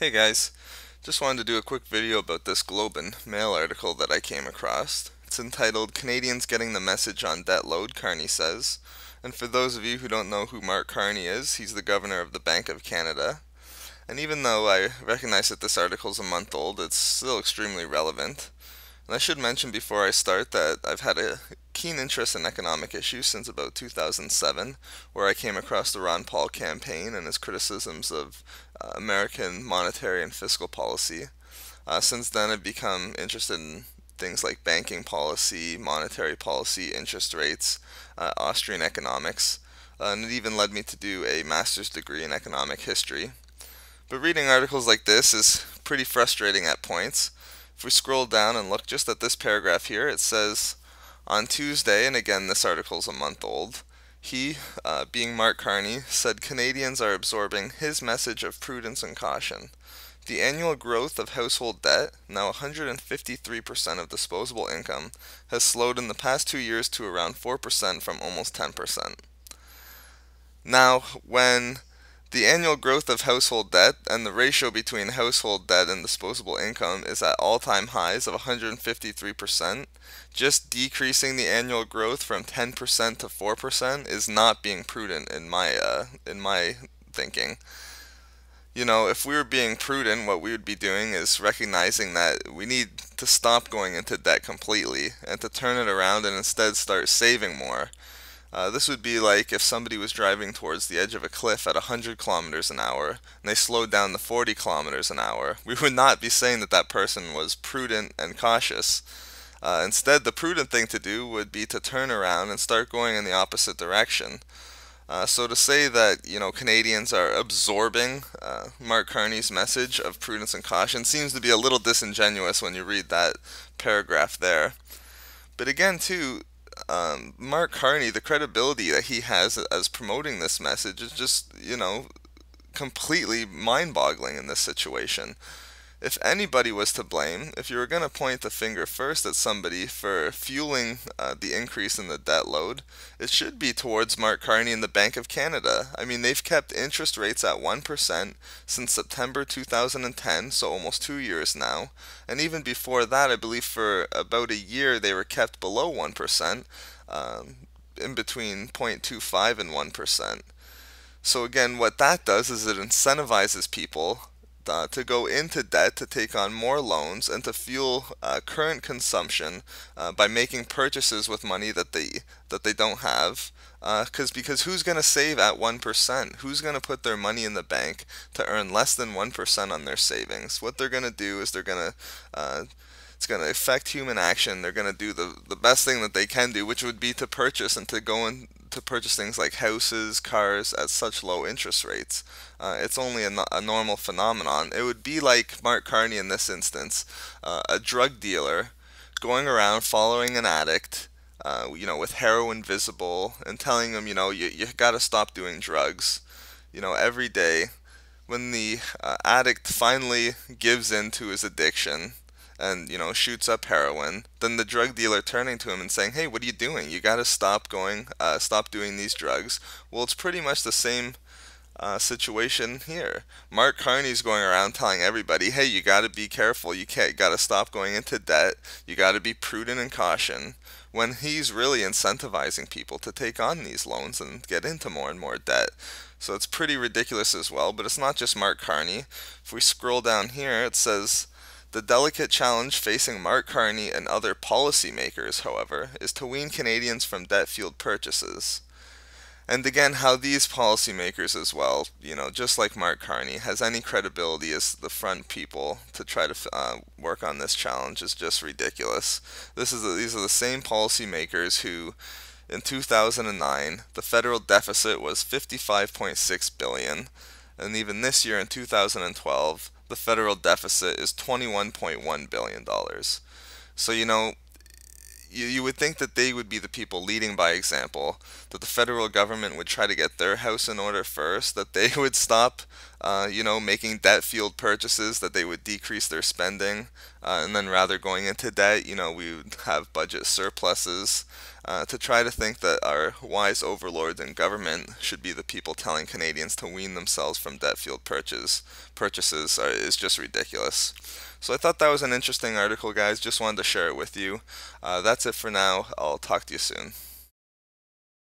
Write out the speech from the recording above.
Hey guys, just wanted to do a quick video about this Globe and Mail article that I came across. It's entitled Canadians Getting the Message on Debt Load, Carney says. And for those of you who don't know who Mark Carney is, he's the governor of the Bank of Canada. And even though I recognize that this article is a month old, it's still extremely relevant. And I should mention before I start that I've had a keen interest in economic issues since about 2007, where I came across the Ron Paul campaign and his criticisms of American monetary and fiscal policy. Since then, I've become interested in things like banking policy, monetary policy, interest rates, Austrian economics, and it even led me to do a master's degree in economic history. But reading articles like this is pretty frustrating at points. If we scroll down and look just at this paragraph here, it says, on Tuesday, and again this article's a month old, he, being Mark Carney, said Canadians are absorbing his message of prudence and caution. The annual growth of household debt, now 153% of disposable income, has slowed in the past 2 years to around 4% from almost 10%. Now, when the annual growth of household debt and the ratio between household debt and disposable income is at all-time highs of 153%. Just decreasing the annual growth from 10% to 4% is not being prudent in my thinking. You know, if we were being prudent, what we would be doing is recognizing that we need to stop going into debt completely and to turn it around and instead start saving more. This would be like if somebody was driving towards the edge of a cliff at 100 kilometers an hour and they slowed down to 40 kilometers an hour. We would not be saying that that person was prudent and cautious. Instead, the prudent thing to do would be to turn around and start going in the opposite direction. So to say that, Canadians are absorbing Mark Carney's message of prudence and caution seems to be a little disingenuous when you read that paragraph there. But again, too, Mark Carney, the credibility that he has as promoting this message is just, completely mind-boggling in this situation. If anybody was to blame, if you were going to point the finger first at somebody for fueling the increase in the debt load, it should be towards Mark Carney and the Bank of Canada. I mean, they've kept interest rates at 1% since September 2010, so almost 2 years now. And even before that, I believe for about a year they were kept below 1%, in between 0.25 and 1%. So again, what that does is it incentivizes people to go into debt, to take on more loans, and to fuel current consumption by making purchases with money that they don't have. Because who's going to save at 1%? Who's going to put their money in the bank to earn less than 1% on their savings? What they're going to do is it's going to affect human action. They're going to do the best thing that they can do, which would be to purchase and to go in to purchase things like houses, cars at such low interest rates. It's only a normal phenomenon. It would be like Mark Carney in this instance, a drug dealer going around following an addict, with heroin visible and telling them, you got to stop doing drugs, every day. When the addict finally gives in to his addiction and shoots up heroin, then the drug dealer turning to him and saying, hey, what are you doing? You got to stop doing these drugs. Well, it's pretty much the same situation here. Mark Carney's going around telling everybody, hey, you got to be careful, you got to stop going into debt, you got to be prudent and caution, when he's really incentivizing people to take on these loans and get into more and more debt. So it's pretty ridiculous as well, but it's not just Mark Carney. If we scroll down here, it says, the delicate challenge facing Mark Carney and other policymakers, however, is to wean Canadians from debt-fueled purchases. And again, how these policymakers as well, just like Mark Carney, has any credibility as the front people to try to work on this challenge is just ridiculous. These are the same policymakers who, in 2009, the federal deficit was $55.6 billion, and even this year in 2012, the federal deficit is $21.1 billion. So, you would think that they would be the people leading by example, that the federal government would try to get their house in order first, that they would stop making debt-fueled purchases that they would decrease their spending, and then rather going into debt, we would have budget surpluses. To try to think that our wise overlords in government should be the people telling Canadians to wean themselves from debt-fueled purchases is just ridiculous. So I thought that was an interesting article, guys. Just wanted to share it with you. That's it for now. I'll talk to you soon.